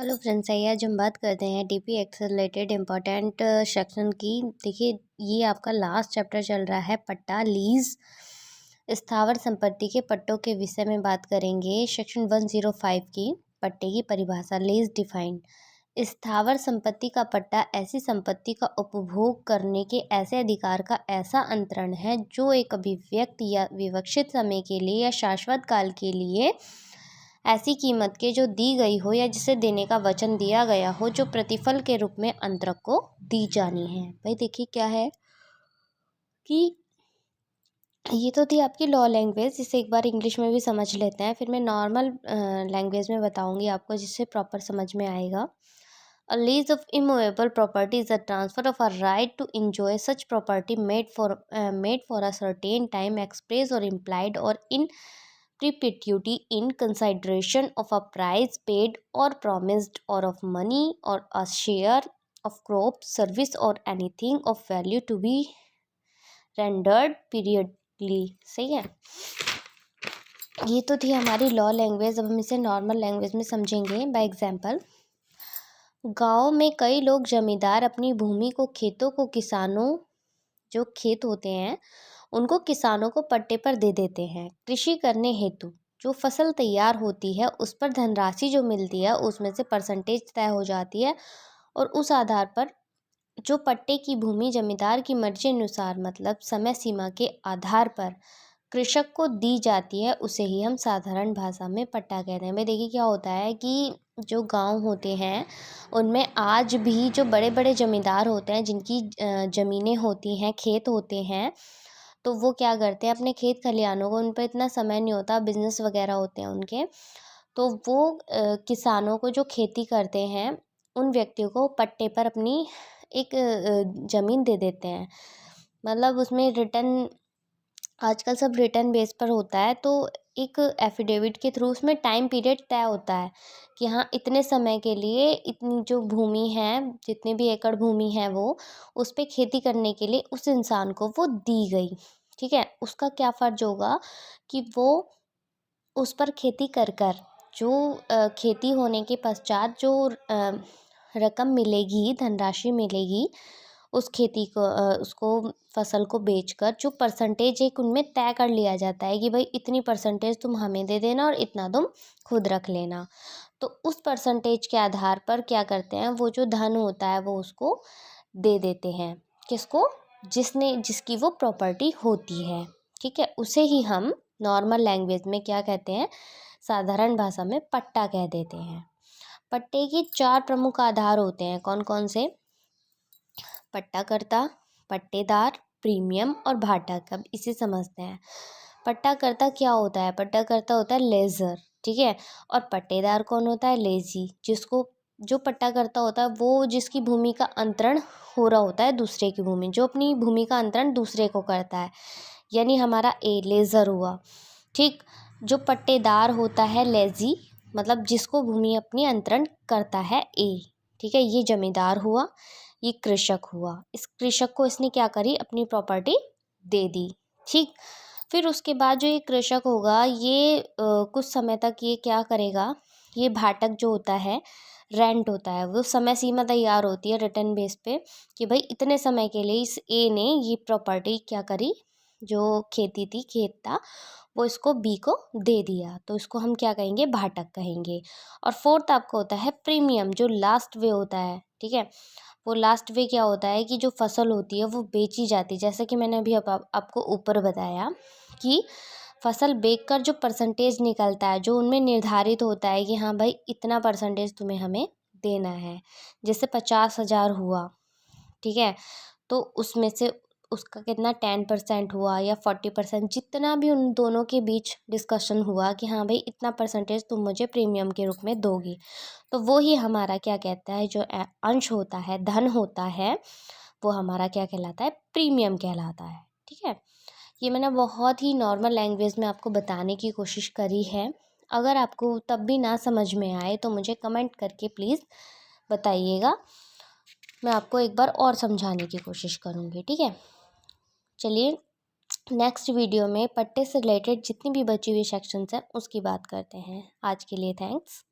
Hello friends, आइए आज हम बात करते हैं DPX से रिलेटेड इम्पोर्टेंट सेक्शन की। देखिए, ये आपका लास्ट चैप्टर चल रहा है पट्टा लीज। स्थावर संपत्ति के पट्टों के विषय में बात करेंगे। सेक्शन 105 की पट्टे की परिभाषा। Lease defined. स्थावर संपत्ति का पट्टा ऐसी संपत्ति का उपभोग करने के ऐसे अधिकार का ऐसा अंतरण है जो एक अभिव्यक्त या विवक्षित समय के लिए या शाश्वत काल के लिए ऐसी कीमत के जो दी गई हो या जिसे देने का वचन दिया गया हो, जो प्रतिफल के रूप में अंतरक को दी जानी है। भाई देखिए क्या है कि ये तो थी आपकी लॉ लैंग्वेज, जिसे एक बार इंग्लिश में भी समझ लेते हैं, फिर मैं नॉर्मल लैंग्वेज में बताऊंगी आपको, जिससे प्रॉपर समझ में आएगा। A lease of immovable property is a transfer of a right to enjoy such property made for a certain time, express or implied, or in perpetuity, in consideration of a price paid or promised, or of money, or a share of crop, service, or anything of value to be rendered periodically। सही है। ये तो थी हमारी law language. अब हम इसे normal language में समझेंगे बाय एग्जाम्पल। गांव में कई लोग जमींदार अपनी भूमि को खेतों को किसानों, जो खेत होते हैं उनको किसानों को पट्टे पर दे देते हैं। कृषि करने हेतु जो फसल तैयार होती है उस पर धनराशि जो मिलती है उसमें से परसेंटेज तय हो जाती है, और उस आधार पर जो पट्टे की भूमि जमींदार की मर्जी अनुसार, मतलब समय सीमा के आधार पर कृषक को दी जाती है, उसे ही हम साधारण भाषा में पट्टा कहते हैं। भाई देखिए क्या होता है कि जो गांव होते हैं उनमें आज भी जो बड़े बड़े जमींदार होते हैं, जिनकी ज़मीनें होती हैं, खेत होते हैं, तो वो क्या करते हैं, अपने खेत खलिहानों को, उन पर इतना समय नहीं होता, बिजनेस वगैरह होते हैं उनके, तो वो किसानों को जो खेती करते हैं उन व्यक्तियों को पट्टे पर अपनी एक ज़मीन दे देते हैं। मतलब उसमें रिटर्न, आजकल सब रिटर्न बेस पर होता है, तो एक एफिडेविट के थ्रू उसमें टाइम पीरियड तय होता है कि हाँ इतने समय के लिए इतनी जो भूमि है, जितने भी एकड़ भूमि है वो उस पर खेती करने के लिए उस इंसान को वो दी गई। ठीक है। उसका क्या फ़र्ज होगा कि वो उस पर खेती कर कर जो खेती होने के पश्चात जो रकम मिलेगी, धनराशि मिलेगी, उस खेती को उसको फसल को बेचकर जो परसेंटेज एक उनमें तय कर लिया जाता है कि भाई इतनी परसेंटेज तुम हमें दे देना और इतना तुम खुद रख लेना। तो उस परसेंटेज के आधार पर क्या करते हैं, वो जो धन होता है वो उसको दे देते हैं। किसको? जिसकी वो प्रॉपर्टी होती है। ठीक है। उसे ही हम नॉर्मल लैंग्वेज में क्या कहते हैं, साधारण भाषा में पट्टा कह देते हैं। पट्टे के 4 प्रमुख आधार होते हैं। कौन कौन से? पट्टाकर्ता, पट्टेदार, प्रीमियम और भाटक। अब इसे समझते हैं। पट्टाकर्ता क्या होता है? पट्टाकर्ता होता है लेजर। ठीक है। और पट्टेदार कौन होता है? लेजी। जो पट्टाकर्ता होता है वो जिसकी भूमि का अंतरण हो रहा होता है दूसरे की भूमि, जो अपनी भूमि का अंतरण दूसरे को करता है, यानी हमारा ए लेजर हुआ। ठीक। जो पट्टेदार होता है लेजी, मतलब जिसको भूमि अपनी अंतरण करता है ए। ठीक है। ये जमींदार हुआ, ये कृषक हुआ। इस कृषक को इसने क्या करी, अपनी प्रॉपर्टी दे दी। ठीक। फिर उसके बाद जो ये कृषक होगा, ये कुछ समय तक ये क्या करेगा, ये भाटक जो होता है, रेंट होता है, वो समय सीमा तैयार होती है रिटर्न बेस पे कि भाई इतने समय के लिए इस ए ने ये प्रॉपर्टी क्या करी, जो खेती थी, खेत था, वो इसको बी को दे दिया, तो इसको हम क्या कहेंगे, भाटक कहेंगे। और फोर्थ आपको होता है प्रीमियम, जो लास्ट वे होता है। ठीक है। वो लास्ट वे क्या होता है कि जो फसल होती है वो बेची जाती है, जैसे कि मैंने अभी आपको ऊपर बताया कि फसल बेचकर जो परसेंटेज निकलता है, जो उनमें निर्धारित होता है कि हाँ भाई इतना परसेंटेज तुम्हें हमें देना है, जैसे 50,000 हुआ। ठीक है। तो उसमें से उसका कितना 10% हुआ या 40%, जितना भी उन दोनों के बीच डिस्कशन हुआ कि हाँ भाई इतना परसेंटेज तुम मुझे प्रीमियम के रूप में दोगी, तो वो ही हमारा क्या कहता है, जो अंश होता है, धन होता है, वो हमारा क्या कहलाता है, प्रीमियम कहलाता है। ठीक है। ये मैंने बहुत ही नॉर्मल लैंग्वेज में आपको बताने की कोशिश करी है। अगर आपको तब भी ना समझ में आए तो मुझे कमेंट करके प्लीज़ बताइएगा, मैं आपको एक बार और समझाने की कोशिश करूँगी। ठीक है। चलिए नेक्स्ट वीडियो में पट्टे से रिलेटेड जितनी भी बची हुई सेक्शंस हैं उसकी बात करते हैं। आज के लिए थैंक्स।